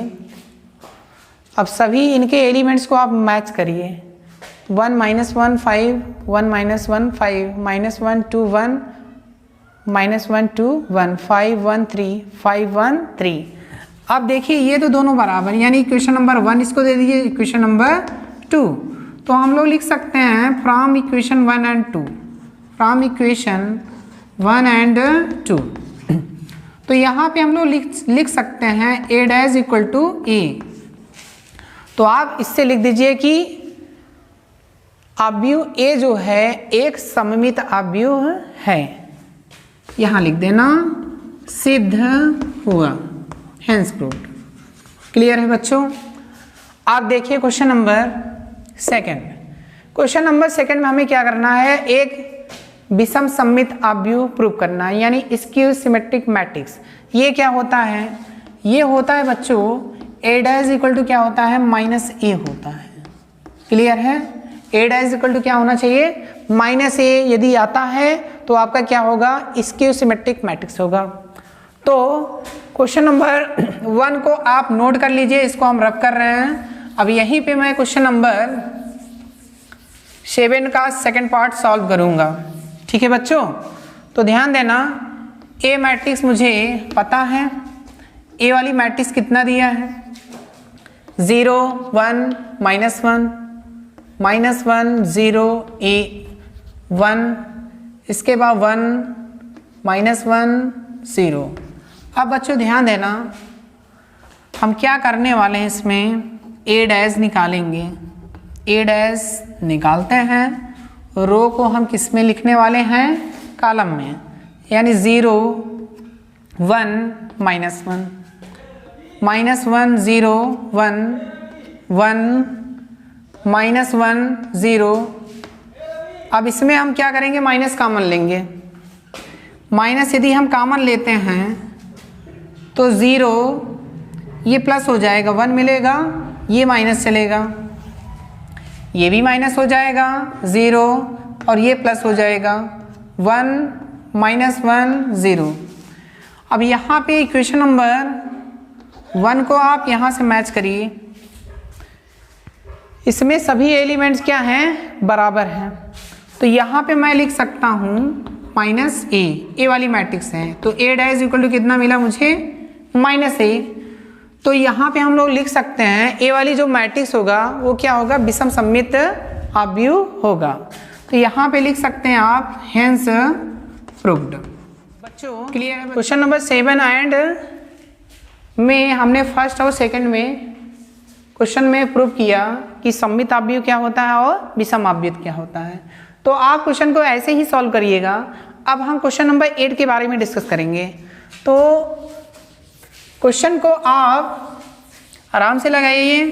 अब सभी इनके एलिमेंट्स को आप मैच करिए। 1 -1 5 1 -1 5 -1 2 1 -1 2 1 5 1 3 5 1 3। अब देखिए ये तो दोनों बराबर, यानी इक्वेशन नंबर 1 इसको दे दीजिए, इक्वेशन नंबर 2। तो हम लोग लिख सकते हैं from equation 1 and 2, from equation 1 and 2। तो यहाँ पे हम लोग लिख सकते हैं ए डैश इक्वल टू ए। तो आप इससे लिख दीजिए कि अवयव ए जो है एक सममित अवयव है, यहाँ लिख देना सिद्ध हुआ, हेंस प्रूव्ड। क्लियर है बच्चों। आप देखिए क्वेश्चन नंबर 2। क्वेश्चन नंबर 2 में हमें क्या करना है, एक विषम सममित अवयव प्रूव करना है, यानी स्क्यू सिमेट्रिक मैट्रिक्स। ये क्या होता है, ये होता है बच्चों ए डैश इक्वल टू क्या होता है, -a होता है। क्लियर है। ए डैश इक्वल टू क्या होना चाहिए, -a। यदि आता है तो आपका क्या होगा, स्क्यू सिमेट्रिक मैट्रिक्स होगा। तो क्वेश्चन नंबर 1 को आप नोट कर लीजिए, इसको हम रब कर रहे हैं। अब यहीं पे मैं क्वेश्चन नंबर 7 का सेकंड पार्ट सॉल्व करूंगा। ठीक है बच्चों। तो ध्यान देना, ए मैट्रिक्स मुझे पता है, ए वाली मैट्रिक्स कितना दिया है, 0 1 -1 -1 0 a 1, इसके बाद 1 -1 0। अब बच्चों ध्यान देना, हम क्या करने वाले हैं, इसमें ए डैश निकालेंगे। ए डैश निकालते हैं, रो को हम किस में लिखने वाले हैं, कॉलम में, यानी 0 1 -1 -1 0 1 1 -1 0। अब इसमें हम क्या करेंगे, माइनस कॉमन लेंगे। माइनस यदि हम कॉमन लेते हैं तो 0 ये प्लस हो जाएगा, 1 मिलेगा, ये माइनस चलेगा, ये भी माइनस हो जाएगा 0, और ये प्लस हो जाएगा 1 -1 0। अब यहाँ पे इक्वेशन नंबर 1 को आप यहाँ से मैच करिए, इसमें सभी एलिमेंट्स क्या हैं, बराबर हैं। तो यहाँ पे मैं लिख सकता हूँ -a, ए वाली मैट्रिक्स है। तो ए डैश इक्वल टू कितना मिला मुझे, -a। तो यहाँ पे हम लोग लिख सकते हैं ए वाली जो मैट्रिक्स होगा वो क्या होगा, विषम सममित अवयव होगा। तो यहाँ पे लिख सकते हैं आप हेंस प्रूव्ड। बच्चों क्लियर है। क्वेश्चन नंबर 7 एंड में हमने फर्स्ट और सेकंड में क्वेश्चन में प्रूव किया कि सममित अवयव क्या होता है और विषम अवयव क्या होता है। तो आप क्वेश्चन को ऐसे ही सॉल्व करिएगा। अब हम क्वेश्चन नंबर 8 के बारे में डिस्कस करेंगे। तो क्वेश्चन को आप आराम से लगाइए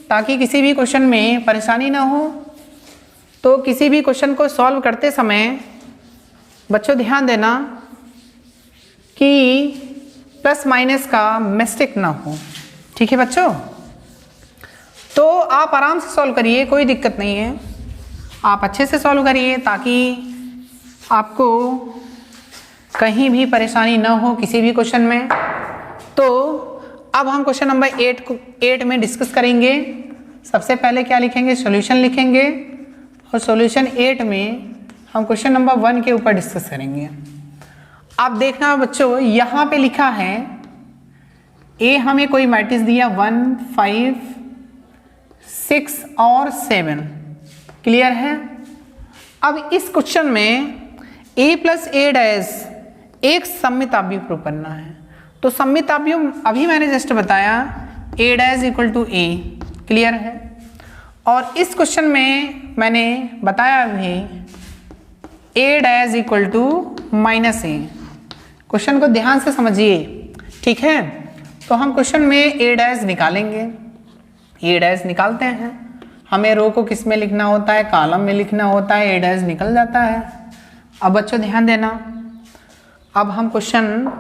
ताकि किसी भी क्वेश्चन में परेशानी ना हो। तो किसी भी क्वेश्चन को सॉल्व करते समय बच्चों ध्यान देना कि प्लस माइनस का मिस्टेक ना हो। ठीक है बच्चों। तो आप आराम से सॉल्व करिए, कोई दिक्कत नहीं है, आप अच्छे से सॉल्व करिए ताकि आपको कहीं भी परेशानी ना हो किसी भी क्वेश्चन में। तो अब हम क्वेश्चन नंबर 8 में डिस्कस करेंगे। सबसे पहले क्या लिखेंगे, सॉल्यूशन लिखेंगे, और सॉल्यूशन 8 में हम क्वेश्चन नंबर 1 के ऊपर डिस्कस करेंगे। आप देखना बच्चों, यहाँ पे लिखा है ए, हमें कोई मैट्रिक्स दिया 1 5 6 और 7। क्लियर है। अब इस क्वेश्चन में a प्लस a डैश एक सममित अवयव प्रूव करना है। तो सममित अवयव अभी मैंने जस्ट बताया a dash equal to a। Clear है। और इस क्वेश्चन में मैंने बताया भी A dash equal to minus A. Question को ध्यान से समझिए, ठीक है। तो हम क्वेश्चन में ए डैश निकालेंगे, ए डैश निकालते हैं। हमें रो को किस में लिखना होता है, कॉलम में लिखना होता है, ए डैश निकल जाता है। अब बच्चों ध्यान देना, अब हम क्वेश्चन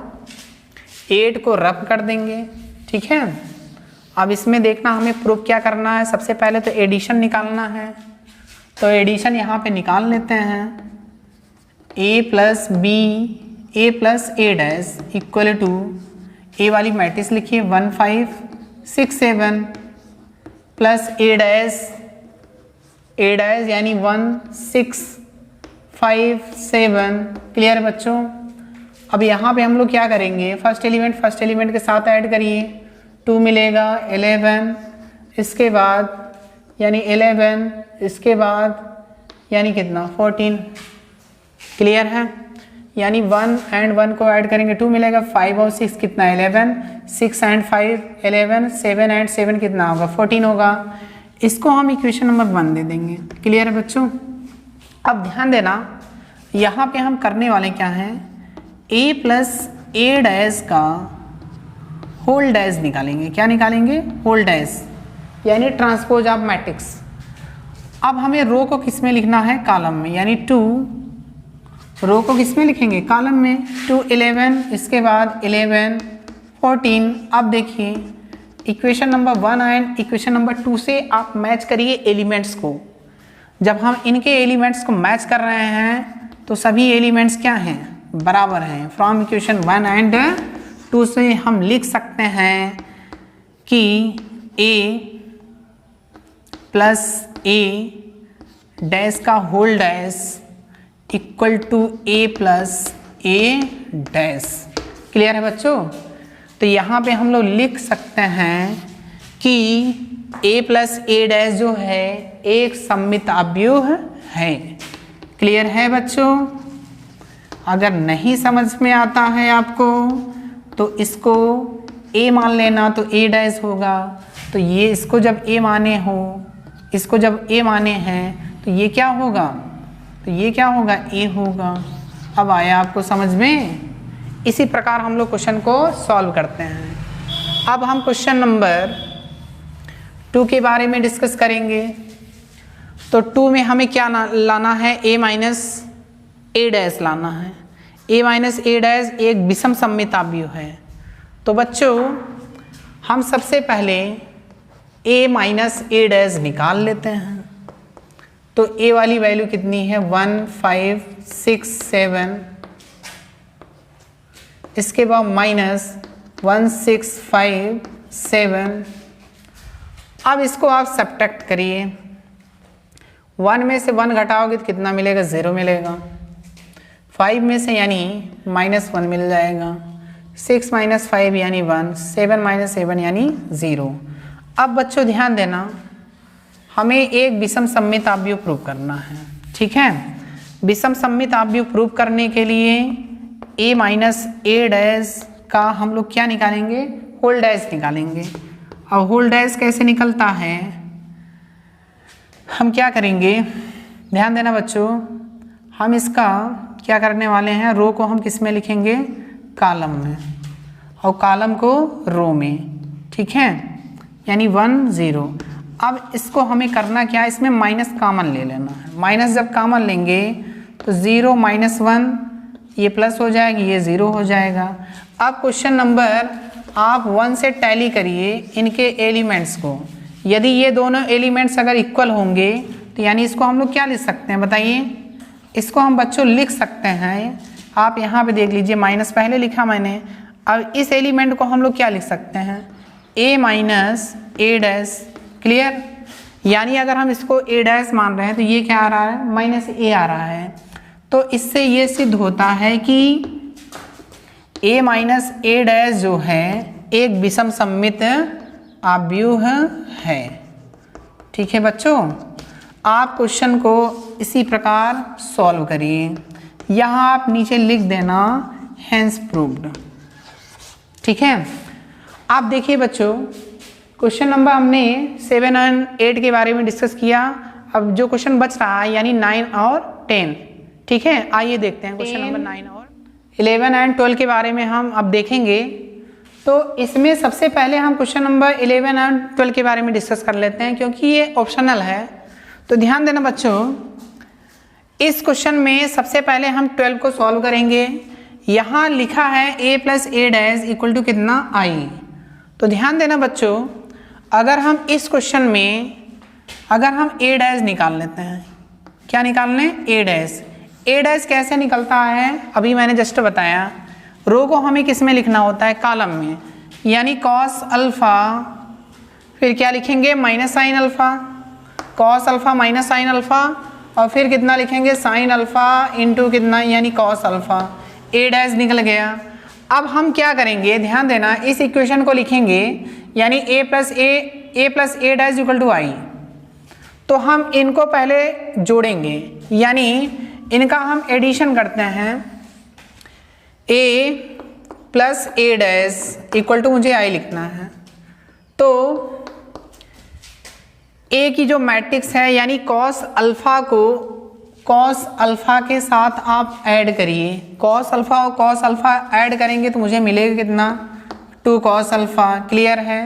8 को रफ कर देंगे, ठीक है। अब इसमें देखना हमें प्रूफ क्या करना है। सबसे पहले तो एडिशन निकालना है, तो एडिशन यहाँ पे निकाल लेते हैं। a plus B A plus A dash equal to, A वाली मैट्रिक्स लिखिए 1 5 6 7 प्लस ए डैश यानी 1 6 5 7। क्लियर है बच्चों। अब यहाँ पे हम लोग क्या करेंगे, फर्स्ट एलिमेंट के साथ ऐड करिए, 2 मिलेगा 11, इसके बाद यानी 11, इसके बाद यानी कितना 14। क्लियर है। यानी 1 एंड 1 को ऐड करेंगे 2 मिलेगा, 5 और 6 कितना 11, 6 एंड 5 11, 7 एंड 7 कितना होगा 14 होगा। इसको हम इक्वेशन नंबर 1 दे देंगे। क्लियर है बच्चों। अब ध्यान देना, यहाँ पे हम करने वाले क्या हैं, a प्लस ए डैश का होल डैश निकालेंगे। क्या निकालेंगे, होल डैश यानी ट्रांसपोज ऑफ मैट्रिक्स। अब हमें रो को किस में लिखना है, कॉलम में, यानी 2 रो को किस में लिखेंगे, कॉलम में। 2 11, इसके बाद 11 14। अब देखिए equation number 1 and equation number 2 से आप मैच करिए एलिमेंट्स को। जब हम इनके एलिमेंट्स को मैच कर रहे हैं तो सभी एलिमेंट्स क्या हैं, बराबर हैं। फ्रॉम इक्वेशन 1 एंड 2 से हम लिख सकते हैं कि a प्लस ए डैश का whole dash equal to a plus A dash. Clear है बच्चों। तो यहाँ पे हम लोग लिख सकते हैं कि a प्लस ए डैश जो है एक सममित अवयव है। क्लियर है बच्चों। अगर नहीं समझ में आता है आपको तो इसको a मान लेना, तो a डैश होगा। तो ये इसको जब a माने हो, इसको जब a माने हैं तो ये क्या होगा, तो ये क्या होगा, a होगा। अब आया आपको समझ में। इसी प्रकार हम लोग क्वेश्चन को सॉल्व करते हैं। अब हम क्वेश्चन नंबर 2 के बारे में डिस्कस करेंगे। तो 2 में हमें क्या लाना है, a माइनस ए डैश लाना है। a माइनस ए डैश एक विषम सममित अवयव है। तो बच्चों हम सबसे पहले a माइनस ए डैश निकाल लेते हैं। तो a वाली वैल्यू कितनी है, 1 5 6 7, इसके बाद माइनस 1 6 5 7। अब इसको आप सब्ट्रैक्ट करिए, 1 में से 1 घटाओगे तो कितना मिलेगा, 0 मिलेगा। 5 में से यानी -1 मिल जाएगा। 6 माइनस 5 यानी 1, 7 माइनस 7 यानी 0। अब बच्चों ध्यान देना, हमें एक विषम सममित अवयव प्रूव करना है, ठीक है। विषम सममित अवयव प्रूव करने के लिए a माइनस ए डैश का हम लोग क्या निकालेंगे, होल डैश निकालेंगे। और होल डैश कैसे निकलता है, हम क्या करेंगे, ध्यान देना बच्चों, हम इसका क्या करने वाले हैं, रो को हम किस में लिखेंगे, कॉलम में, और कॉलम को रो में, ठीक है, यानी 1 0। अब इसको हमें करना क्या है, इसमें माइनस कॉमन ले लेना है। माइनस जब कॉमन लेंगे तो 0 माइनस 1 ये प्लस हो जाएगी, ये 0 हो जाएगा। अब क्वेश्चन नंबर आप 1 से टैली करिए इनके एलिमेंट्स को। यदि ये दोनों एलिमेंट्स अगर इक्वल होंगे तो यानी इसको हम लोग क्या लिख सकते हैं, बताइए। इसको हम बच्चों लिख सकते हैं, आप यहाँ पे देख लीजिए, माइनस पहले लिखा मैंने। अब इस एलिमेंट को हम लोग क्या लिख सकते हैं, a minus A dash. Clear. यानी अगर हम इसको ए डैश मान रहे हैं तो ये क्या आ रहा है, माइनस ए आ रहा है। तो इससे ये सिद्ध होता है कि a माइनस ए डैश जो है एक विषम सममित अवयव है। ठीक है बच्चों, आप क्वेश्चन को इसी प्रकार सॉल्व करिए। यहाँ आप नीचे लिख देना हेंस प्रूव्ड। ठीक है। आप देखिए बच्चों, क्वेश्चन नंबर हमने 7 और 8 के बारे में डिस्कस किया। अब जो क्वेश्चन बच रहा है यानी 9 और 10, ठीक है, आइए देखते हैं क्वेश्चन नंबर 9 और 11 एंड 12 के बारे में हम अब देखेंगे। तो इसमें सबसे पहले हम क्वेश्चन नंबर 11 एंड 12 के बारे में डिस्कस कर लेते हैं, क्योंकि ये ऑप्शनल है। तो ध्यान देना बच्चों, इस क्वेश्चन में सबसे पहले हम 12 को सॉल्व करेंगे। यहाँ लिखा है a plus A dash equal to कितना i। तो ध्यान देना बच्चों, अगर हम इस क्वेश्चन में अगर हम a डैश निकाल लेते हैं, क्या निकाल लें, a डैश कैसे निकलता है अभी मैंने जस्ट बताया। रो को हमें किस में लिखना होता है, कॉलम में, यानी कॉस अल्फा, फिर क्या लिखेंगे, minus sine alpha, cos alpha minus sine alpha, और फिर कितना लिखेंगे, साइन अल्फा इंटू कितना, यानी कॉस अल्फा। ए डैश निकल गया। अब हम क्या करेंगे, ध्यान देना, इस इक्वेशन को लिखेंगे, यानी A plus A dash equal to I. तो हम इनको पहले जोड़ेंगे, यानी इनका हम एडिशन करते हैं। A plus A dash equal to मुझे आई लिखना है। तो ए की जो मैट्रिक्स है, यानी कॉस अल्फा को कॉस अल्फा के साथ आप ऐड करिए। कॉस अल्फा और कॉस अल्फा ऐड करेंगे तो मुझे मिलेगा कितना, 2 कॉस अल्फा। क्लियर है।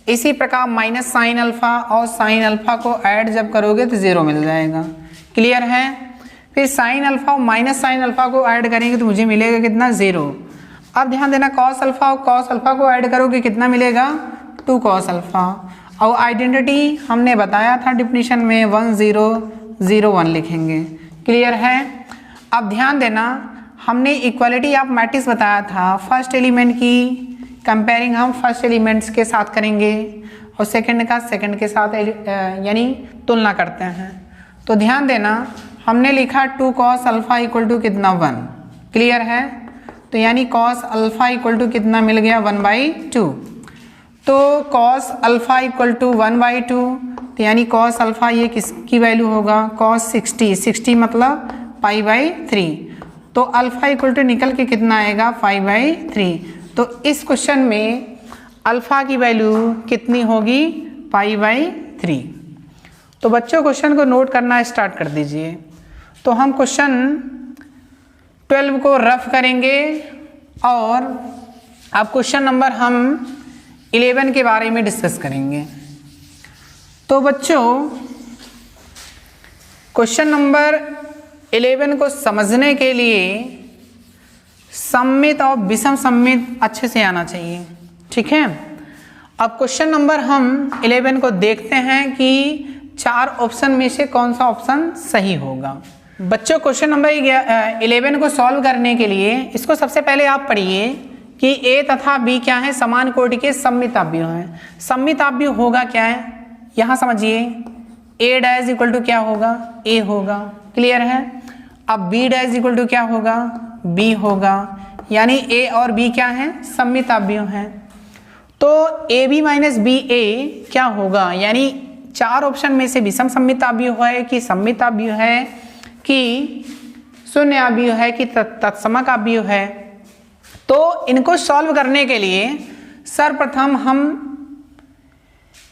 इसी प्रकार माइनस साइन अल्फा और साइन अल्फा को ऐड जब करोगे तो 0 मिल जाएगा। क्लियर है। फिर साइन अल्फा और माइनस साइन अल्फा को ऐड करेंगे तो मुझे मिलेगा कितना, 0। अब ध्यान देना, कॉस अल्फा और कॉस अल्फा को ऐड करोगे कितना मिलेगा, 2 कॉस अल्फा। और आइडेंटिटी हमने बताया था डिफिनीशन में 1 0 0 1 लिखेंगे। क्लियर है। अब ध्यान देना, हमने इक्वालिटी ऑफ मैट्रिक्स बताया था, फर्स्ट एलिमेंट की कंपेयरिंग हम फर्स्ट एलिमेंट्स के साथ करेंगे और सेकंड का सेकंड के साथ यानी तुलना करते हैं। तो ध्यान देना, हमने लिखा 2 कॉस अल्फा इक्वल टू कितना, 1। क्लियर है। तो यानी कॉस अल्फा इक्वल टू कितना मिल गया, 1/2। तो कॉस अल्फा इक्वल टू 1/2, तो यानी कॉस अल्फा ये किसकी वैल्यू होगा, कॉस 60 मतलब π/3। तो अल्फा इक्वल टू निकल के कितना आएगा, 5/3। तो इस क्वेश्चन में अल्फा की वैल्यू कितनी होगी, π/3। तो बच्चों क्वेश्चन को नोट करना स्टार्ट कर दीजिए। तो हम क्वेश्चन 12 को रफ करेंगे और अब क्वेश्चन नंबर हम 11 के बारे में डिस्कस करेंगे। तो बच्चों क्वेश्चन नंबर 11 को समझने के लिए सम्मित और विषम सम्मित अच्छे से आना चाहिए। ठीक है। अब क्वेश्चन नंबर हम 11 को देखते हैं कि 4 ऑप्शन में से कौन सा ऑप्शन सही होगा। बच्चों क्वेश्चन नंबर 11 को सॉल्व करने के लिए इसको सबसे पहले आप पढ़िए कि ए तथा बी क्या है, समान कोटि के सममिताभ्य हैं। सममिताभ्य होगा क्या है, यहाँ समझिए, ए डैश इक्वल टू क्या होगा, ए होगा। क्लियर है। अब बी डैश इक्वल टू क्या होगा, बी होगा, यानी ए और बी क्या है, सममिताभ्य हैं। तो ए बी माइनस बी ए क्या होगा, यानी 4 ऑप्शन में से विषम सममिताभ्य है कि सममिताभ्य है कि शून्याभ्य है कि तत्समकाभ्य है। तो इनको सॉल्व करने के लिए सर्वप्रथम हम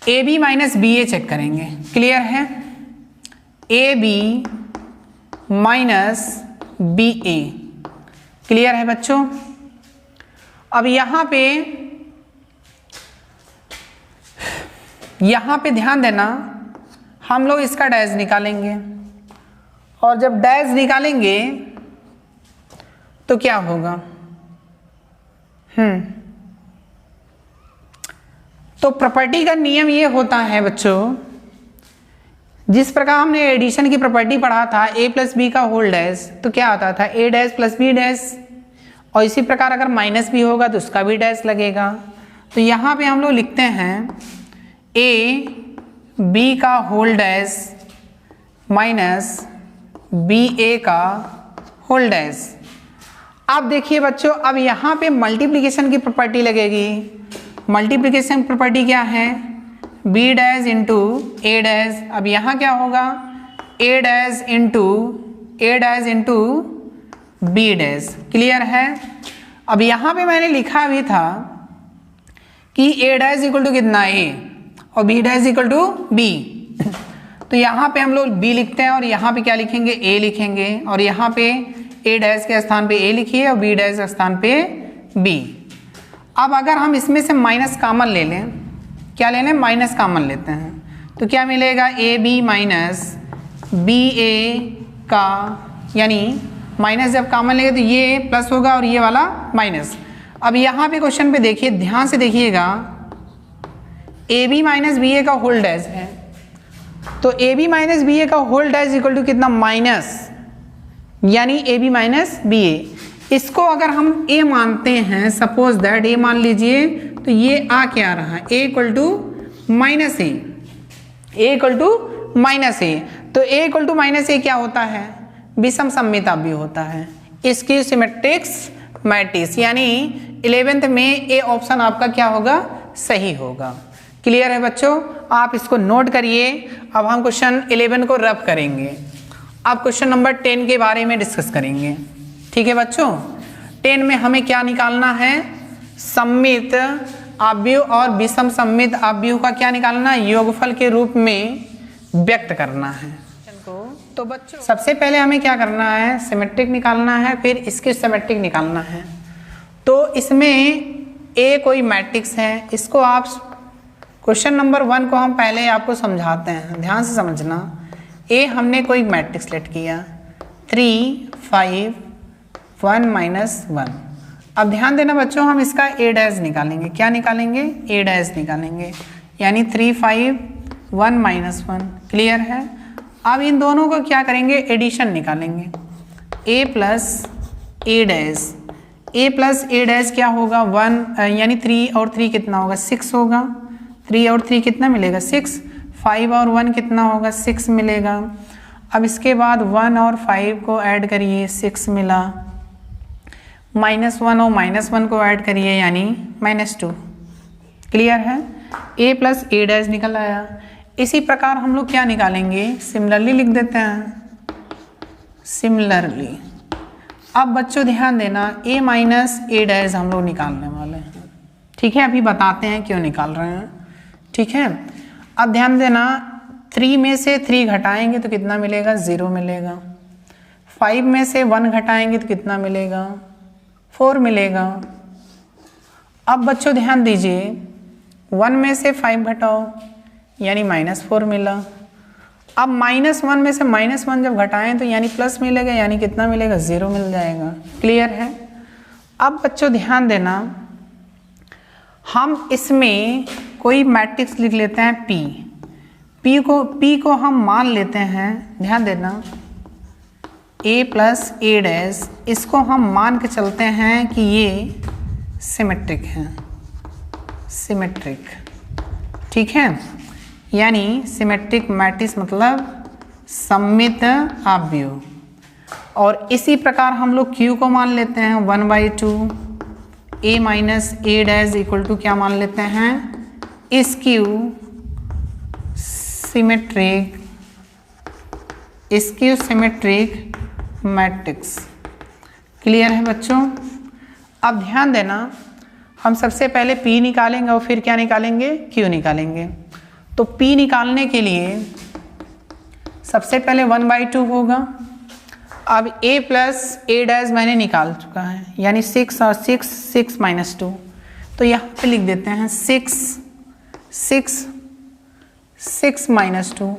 A B minus B A check करेंगे। क्लियर है। A B minus B A. Clear है बच्चों। अब यहाँ पे ध्यान देना, हम लोग इसका डैश निकालेंगे और जब डैश निकालेंगे तो क्या होगा, तो प्रॉपर्टी का नियम ये होता है बच्चों, जिस प्रकार हमने एडिशन की प्रॉपर्टी पढ़ा था, ए प्लस बी का होल डैश, तो क्या आता था, ए डैश प्लस बी डैश, और इसी प्रकार अगर माइनस भी होगा तो उसका भी डैश लगेगा। तो यहाँ पे हम लोग लिखते हैं ए बी का होल डैश माइनस बी ए का होल डैश। अब देखिए बच्चों, अब यहाँ पे मल्टीप्लिकेशन की प्रॉपर्टी लगेगी। मल्टीप्लिकेशन प्रॉपर्टी क्या है, B dash into A dash. अब यहाँ क्या होगा, A dash into B dash. Clear है। अब यहाँ पे मैंने लिखा भी था कि ए डैश इक्वल टू कितना, ए, और B dash equal to B. तो यहाँ पे हम लोग बी लिखते हैं और यहाँ पे क्या लिखेंगे, ए लिखेंगे, और यहाँ पे ए डैश के स्थान पे ए लिखिए और बी डैश के स्थान पे बी। अब अगर हम इसमें से माइनस कॉमन ले लें, क्या ले लें, माइनस कॉमन लेते हैं, तो क्या मिलेगा, ए बी माइनस बी ए का, यानी माइनस जब कॉमन लेंगे तो ये प्लस होगा और ये वाला माइनस। अब यहाँ पे क्वेश्चन पे देखिए, ध्यान से देखिएगा, ए बी माइनस बी ए का होल डैश है, तो ए बी माइनस बी ए का होल डैश इक्वल टू कितना, माइनस, यानी ए बी माइनस बी ए। इसको अगर हम ए मानते हैं, सपोज दैट ए मान लीजिए, तो ये आ क्या रहा है, A equal to minus A, A equal to minus A. तो A equal to minus A क्या होता है, विषम सममित अवयव होता है, इसकी सिमेट्रिक्स मैट्रिक्स, यानी 11th में ए ऑप्शन आपका क्या होगा, सही होगा। क्लियर है बच्चों, आप इसको नोट करिए। अब हम क्वेश्चन 11 को रफ करेंगे, अब क्वेश्चन नंबर 10 के बारे में डिस्कस करेंगे। ठीक है बच्चों, 10 में हमें क्या निकालना है, सममित अवयव और विषम सममित अवयव का क्या निकालना है, योगफल के रूप में व्यक्त करना है। तो बच्चों सबसे पहले हमें क्या करना है, सिमेट्रिक निकालना है, फिर इसके सिमेट्रिक निकालना है। तो इसमें ए कोई मैट्रिक्स है, इसको आप क्वेश्चन नंबर 1 को हम पहले आपको समझाते हैं, ध्यान से समझना। ए हमने कोई मैट्रिक्स लेट किया 3 5 1 -1। अब ध्यान देना बच्चों, हम इसका ए डैश निकालेंगे, क्या निकालेंगे, ए डैश निकालेंगे, यानी 3 5 1 -1। क्लियर है। अब इन दोनों को क्या करेंगे, एडिशन निकालेंगे, ए plus A dash, A plus A dash क्या होगा, 1, यानी 3 और 3 कितना होगा, 6 होगा, 3 और 3 कितना मिलेगा, 6, 5 और 1 कितना होगा, 6 मिलेगा। अब इसके बाद 1 और 5 को ऐड करिए, 6 मिला, -1 और -1 को ऐड करिए, यानी -2। क्लियर है, a प्लस ए डैश निकल आया। इसी प्रकार हम लोग क्या निकालेंगे, सिमिलरली लिख देते हैं, सिमिलरली। अब बच्चों ध्यान देना, a माइनस ए डैश हम लोग निकालने वाले हैं। ठीक है, अभी बताते हैं क्यों निकाल रहे हैं। ठीक है, अब ध्यान देना, 3 में से 3 घटाएंगे तो कितना मिलेगा, 0 मिलेगा। 5 में से 1 घटाएंगे तो कितना मिलेगा, 4 मिलेगा। अब बच्चों ध्यान दीजिए, 1 में से 5 घटाओ, यानी -4 मिला। अब -1 में से -1 जब घटाएं तो यानी प्लस मिलेगा, यानी कितना मिलेगा, 0 मिल जाएगा। क्लियर है। अब बच्चों ध्यान देना, हम इसमें कोई मैट्रिक्स लिख लेते हैं P को हम मान लेते हैं, ध्यान देना, A प्लस ए डैश, इसको हम मान के चलते हैं कि ये सिमेट्रिक है, सिमेट्रिक। ठीक है, यानी सिमेट्रिक मैट्रिक्स मतलब सममित अवयव। और इसी प्रकार हम लोग Q को मान लेते हैं 1/2 A minus A dash equal to क्या मान लेते हैं, इस Q सिमेट्रिक, इसकी सिमेट्रिक मैट्रिक्स। क्लियर है बच्चों। अब ध्यान देना, हम सबसे पहले P निकालेंगे और फिर क्या निकालेंगे, Q निकालेंगे। तो P निकालने के लिए सबसे पहले 1/2 होगा। अब A प्लस ए डैश मैंने निकाल चुका है, यानी 6 और 6 -2, तो यहाँ पे लिख देते हैं 6 -2।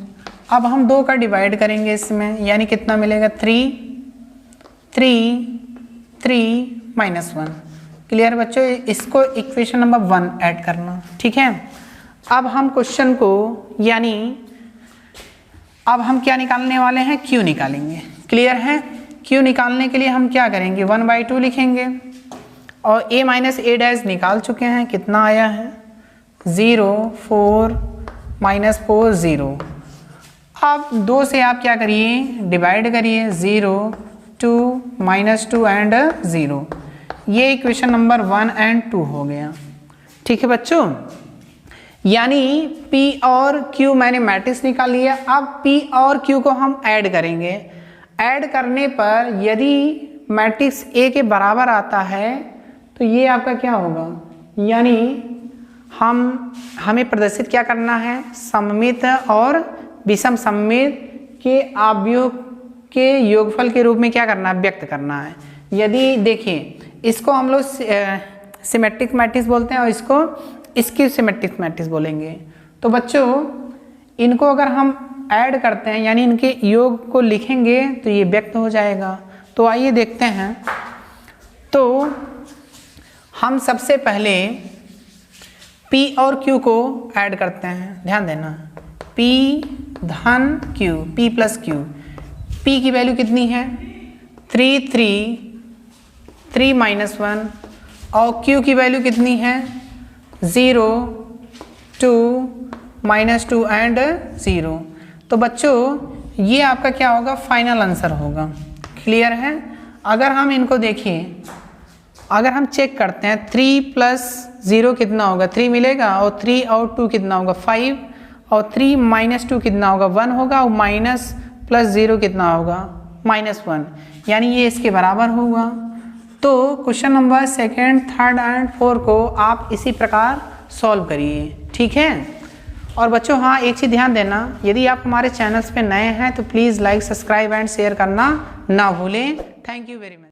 अब हम 2 का डिवाइड करेंगे इसमें, यानी कितना मिलेगा, 3 -1। क्लियर बच्चों, इसको इक्वेशन नंबर 1 ऐड करना। ठीक है, अब हम क्वेश्चन को, यानी अब हम क्या निकालने वाले हैं, Q निकालेंगे। क्लियर है। Q निकालने के लिए हम क्या करेंगे, 1/2 लिखेंगे और A माइनस ए डैश निकाल चुके हैं, कितना आया है, 0 4 -4 0। अब 2 से आप क्या करिए, डिवाइड करिए, 0 2 -2 एंड 0। ये इक्वेशन नंबर 1 एंड 2 हो गया। ठीक है बच्चों, यानी P और Q मैंने मैट्रिक्स निकाल लिया। अब P और Q को हम ऐड करेंगे। ऐड करने पर यदि मैट्रिक्स A के बराबर आता है तो ये आपका क्या होगा, यानी हमें प्रदर्शित क्या करना है, सममित और विषम सममित के अवयव के योगफल के रूप में क्या करना है, व्यक्त करना है। यदि देखिए इसको हम लोग सिमेट्रिक मैट्रिक्स बोलते हैं और इसको स्क्यू सिमेट्रिक मैट्रिक्स बोलेंगे। तो बच्चों इनको अगर हम ऐड करते हैं यानी इनके योग को लिखेंगे तो ये व्यक्त हो जाएगा। तो आइए देखते हैं। तो हम सबसे पहले P और Q को ऐड करते हैं, ध्यान देना, P धन Q, P plus Q। P की वैल्यू कितनी है 3 3 3 माइनस 1 और Q की वैल्यू कितनी है 0 2 माइनस 2 एंड 0। तो बच्चों ये आपका क्या होगा, फाइनल आंसर होगा। क्लियर है। अगर हम इनको देखिए, अगर हम चेक करते हैं 3 प्लस 0 कितना होगा 3 मिलेगा, और 3 और 2 कितना होगा 5, और 3 माइनस 2 कितना होगा 1 होगा, और माइनस प्लस 0 कितना होगा -1, यानी ये इसके बराबर होगा। तो question number 2nd, 3rd and 4 को आप इसी प्रकार सॉल्व करिए, ठीक है। और बच्चों हाँ, एक चीज़ ध्यान देना, यदि आप हमारे चैनल्स पे नए हैं तो please like, subscribe and share करना ना भूलें। Thank you very much.